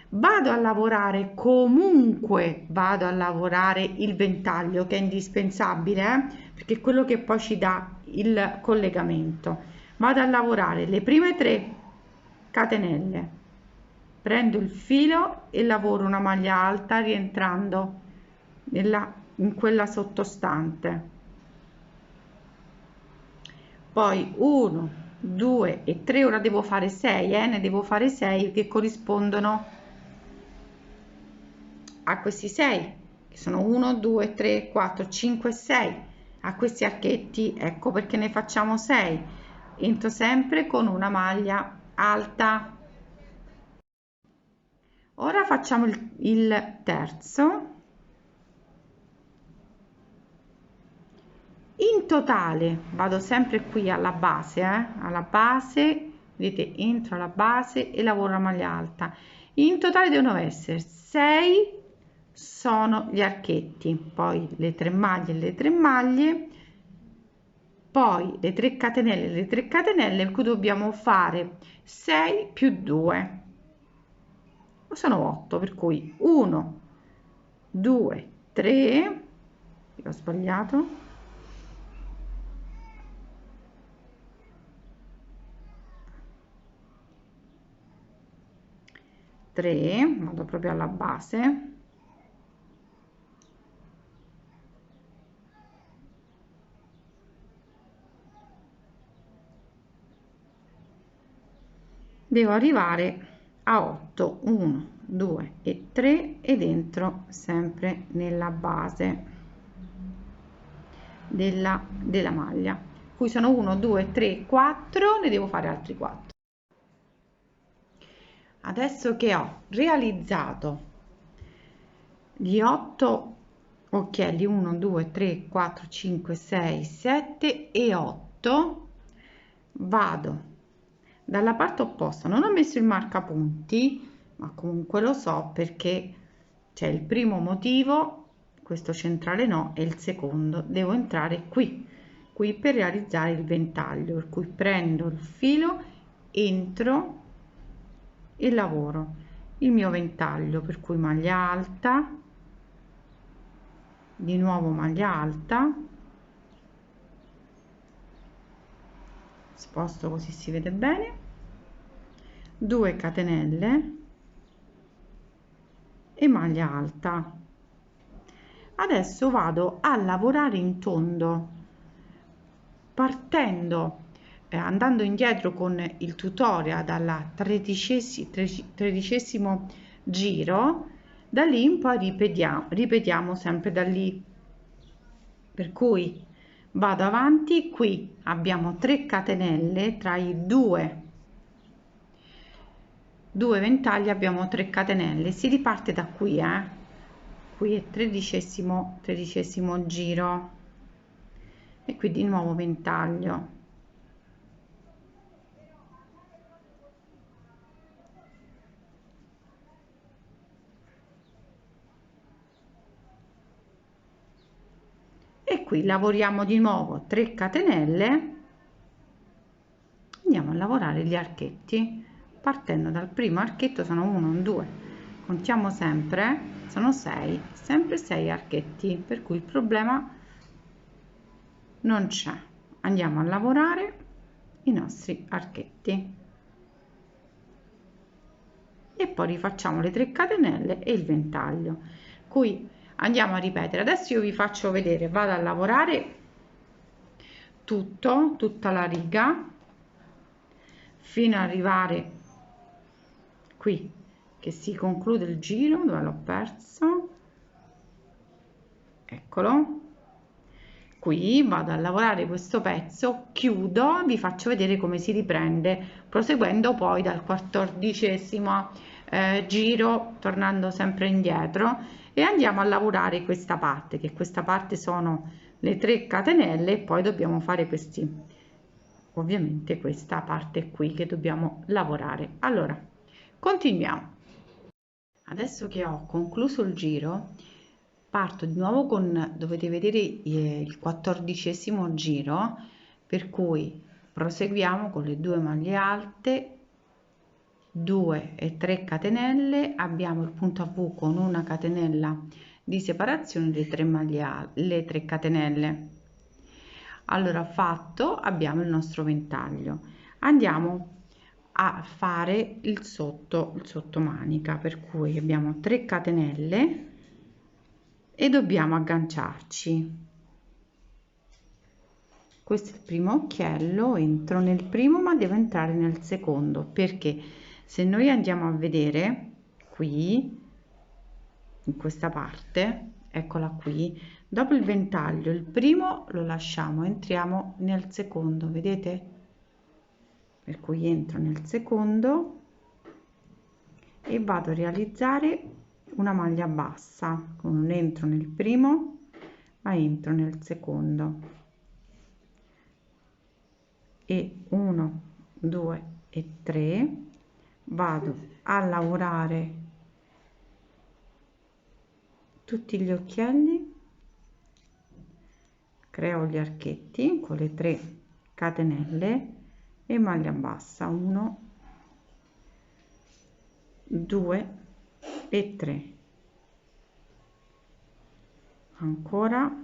Vado a lavorare comunque, vado a lavorare il ventaglio che è indispensabile, perché è quello che poi ci dà il collegamento. Vado a lavorare le prime 3 catenelle, prendo il filo e lavoro una maglia alta rientrando in quella sottostante. Poi 1, 2 e 3, ora devo fare 6, ne devo fare 6 che corrispondono a questi 6 che sono 1 2 3 4 5 6, a questi archetti, ecco perché ne facciamo 6. Entro sempre con una maglia alta. Ora facciamo il terzo. In totale vado sempre qui alla base, vedete, entro alla base e lavoro la maglia alta. In totale devono essere 6 sono gli archetti, poi le 3 maglie, poi le 3 catenelle, in cui dobbiamo fare 6 più 2, sono 8, per cui 1, 2, 3, ho sbagliato, 3, vado proprio alla base, devo arrivare a 8, 1 2 e 3 ed entro sempre nella base della maglia, qui sono 1 2 3 4, ne devo fare altri 4. Adesso che ho realizzato gli 8 occhielli, 1 2 3 4 5 6 7 e 8, vado dalla parte opposta. Non ho messo il marcapunti, ma comunque lo so perché c'è il primo motivo, questo centrale no, e il secondo devo entrare qui per realizzare il ventaglio, per cui prendo il filo, entro e lavoro il mio ventaglio, per cui maglia alta, di nuovo maglia alta, sposto così si vede bene, 2 catenelle e maglia alta. Adesso vado a lavorare in tondo, partendo andando indietro con il tutorial dalla 13° giro, da lì in poi ripetiamo sempre da lì, per cui vado avanti. Qui abbiamo 3 catenelle tra i due ventagli, abbiamo 3 catenelle, si riparte da qui, qui è 13° giro e qui di nuovo ventaglio, e qui lavoriamo di nuovo 3 catenelle, andiamo a lavorare gli archetti partendo dal primo archetto, sono 1 2, contiamo sempre, sono 6, sempre 6 archetti, per cui il problema non c'è. Andiamo a lavorare i nostri archetti e poi rifacciamo le 3 catenelle e il ventaglio. Qui andiamo a ripetere. Adesso io vi faccio vedere, vado a lavorare tutta la riga fino ad arrivare qui che si conclude il giro, dove l'ho perso, eccolo. Qui vado a lavorare questo pezzo, chiudo, vi faccio vedere come si riprende, proseguendo poi dal 14° giro tornando sempre indietro e andiamo a lavorare questa parte, che questa parte sono le 3 catenelle, e poi dobbiamo fare questi, ovviamente questa parte qui che dobbiamo lavorare. Allora continuiamo. Adesso che ho concluso il giro, parto di nuovo con, dovete vedere, il 14° giro, per cui proseguiamo con le 2 maglie alte, 2 e 3 catenelle, abbiamo il punto a V con una catenella di separazione delle 3 maglie le 3 catenelle. Allora fatto, abbiamo il nostro ventaglio. Andiamo a fare il sottomanica, per cui abbiamo 3 catenelle e dobbiamo agganciarci. Questo è il primo occhiello, entro nel primo ma devo entrare nel secondo, perché se noi andiamo a vedere qui in questa parte, eccola qui, dopo il ventaglio il primo lo lasciamo, entriamo nel secondo, vedete? Per cui entro nel secondo e vado a realizzare una maglia bassa, non entro nel primo ma entro nel secondo, e 1 2 e 3 vado a lavorare tutti gli occhielli, creo gli archetti con le 3 catenelle e maglia bassa, 1 2 e 3, ancora,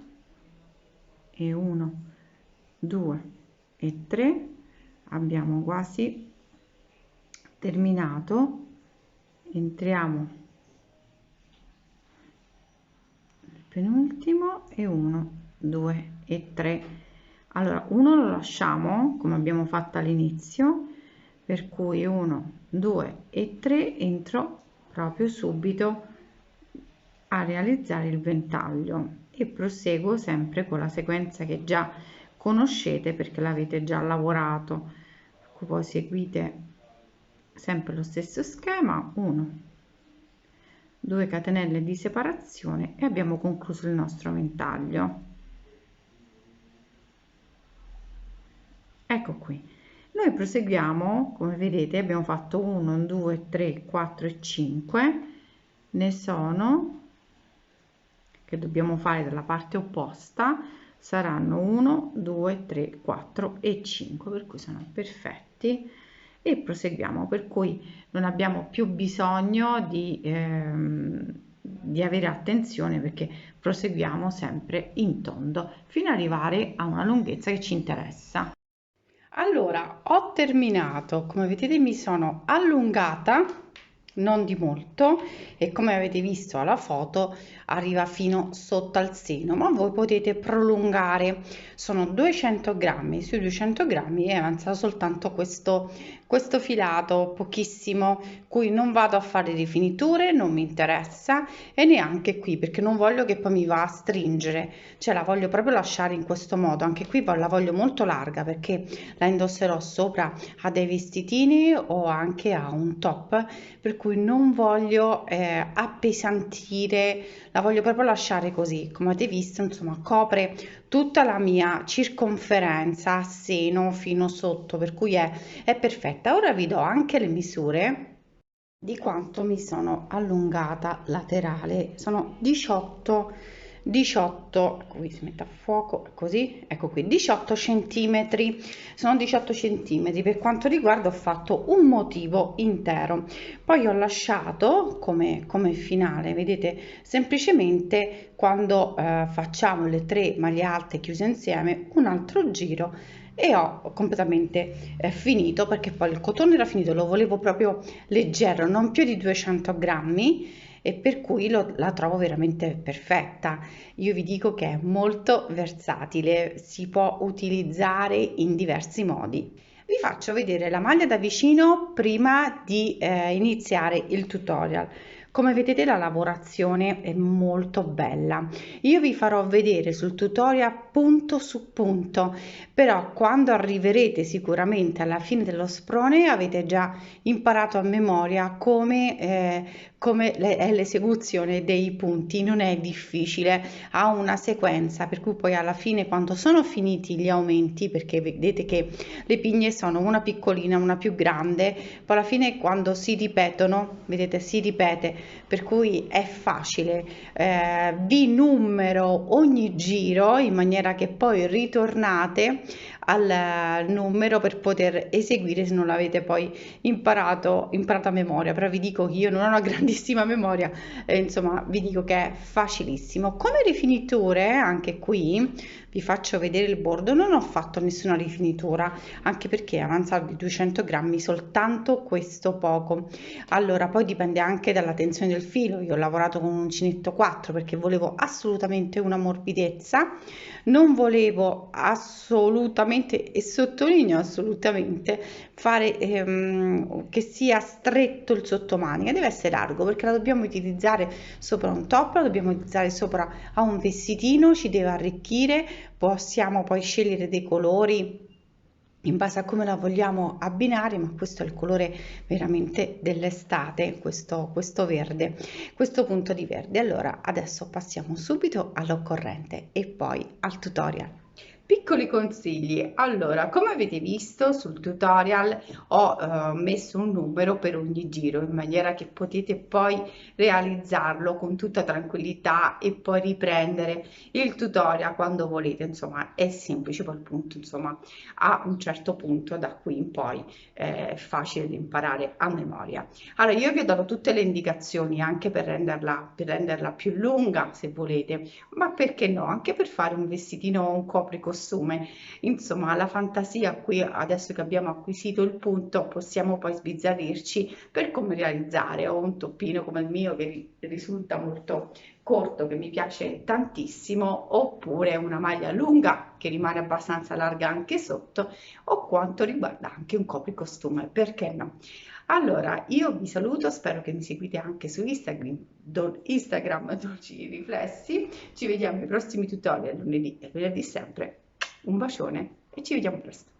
e 1 2 e 3, abbiamo quasi terminato, entriamo nel penultimo e 1 2 e 3. Allora uno lo lasciamo come abbiamo fatto all'inizio, per cui 1 2 e 3 entro proprio subito a realizzare il ventaglio e proseguo sempre con la sequenza che già conoscete perché l'avete già lavorato, poi seguite sempre lo stesso schema, 1 2 catenelle di separazione e abbiamo concluso il nostro ventaglio. Ecco qui, noi proseguiamo, come vedete abbiamo fatto 1 2 3 4 e 5, ne sono che dobbiamo fare dalla parte opposta, saranno 1 2 3 4 e 5, per cui sono perfetti, e proseguiamo, per cui non abbiamo più bisogno di avere attenzione, perché proseguiamo sempre in tondo fino ad arrivare a una lunghezza che ci interessa. Allora, ho terminato, come vedete mi sono allungata, non di molto, e come avete visto alla foto arriva fino sotto al seno, ma voi potete prolungare. Sono 200 grammi, sui 200 grammi è avanzato soltanto questo filato, pochissimo, cui non vado a fare rifiniture, non mi interessa, e neanche qui perché non voglio che poi mi va a stringere, cioè la voglio proprio lasciare in questo modo. Anche qui la voglio molto larga perché la indosserò sopra a dei vestitini o anche a un top, per cui non voglio appesantire, la voglio proprio lasciare così, come avete visto, insomma copre tutta la mia circonferenza a seno fino sotto, per cui è perfetta. Ora vi do anche le misure di quanto mi sono allungata laterale, sono 18, qui si mette a fuoco così, ecco qui, 18 centimetri, sono 18 centimetri. Per quanto riguarda, ho fatto un motivo intero, poi ho lasciato come finale, vedete, semplicemente quando facciamo le 3 maglie alte chiuse insieme, un altro giro e ho completamente finito, perché poi il cotone era finito, lo volevo proprio leggero, non più di 200 grammi, e per cui la trovo veramente perfetta. Io vi dico che è molto versatile, si può utilizzare in diversi modi. Vi faccio vedere la maglia da vicino prima di iniziare il tutorial. Come vedete la lavorazione è molto bella. Io vi farò vedere sul tutorial punto su punto, però quando arriverete sicuramente alla fine dello sprone avete già imparato a memoria come è l'esecuzione dei punti. Non è difficile, ha una sequenza per cui poi alla fine, quando sono finiti gli aumenti, perché vedete che le pigne sono una piccolina, una più grande, poi alla fine quando si ripetono, vedete, si ripete, per cui è facile. Vi numero ogni giro in maniera che poi ritornate al numero per poter eseguire, se non l'avete poi imparato a memoria. Però vi dico che io non ho una grandissima memoria, insomma vi dico che è facilissimo. Come rifiniture, anche qui vi faccio vedere il bordo. Non ho fatto nessuna rifinitura, anche perché avanza di 200 grammi soltanto questo poco. Allora poi dipende anche dalla tensione del filo. Io ho lavorato con un uncinetto 4 perché volevo assolutamente una morbidezza, non volevo assolutamente, e sottolineo assolutamente, fare che sia stretto il sottomanica, deve essere largo perché la dobbiamo utilizzare sopra un top, la dobbiamo utilizzare sopra a un vestitino, ci deve arricchire. Possiamo poi scegliere dei colori in base a come la vogliamo abbinare, ma questo è il colore veramente dell'estate, questo verde, questo punto di verde. Allora adesso passiamo subito all'occorrente e poi al tutorial. Piccoli consigli. Allora, come avete visto sul tutorial ho messo un numero per ogni giro in maniera che potete poi realizzarlo con tutta tranquillità e poi riprendere il tutorial quando volete. Insomma, è semplice, poi il punto, insomma, a un certo punto da qui in poi è facile da imparare a memoria. Allora, io vi ho dato tutte le indicazioni anche per renderla più lunga, se volete, ma perché no, anche per fare un vestitino o un copricostume. Insomma, la fantasia qui, adesso che abbiamo acquisito il punto, possiamo poi sbizzarrirci per come realizzare, o un toppino come il mio che risulta molto corto, che mi piace tantissimo, oppure una maglia lunga che rimane abbastanza larga anche sotto, o quanto riguarda anche un copricostume, perché no? Allora, io vi saluto, spero che mi seguite anche su Instagram Dolci Riflessi. Ci vediamo ai prossimi tutorial lunedì e venerdì sempre. Un bacione e ci vediamo presto.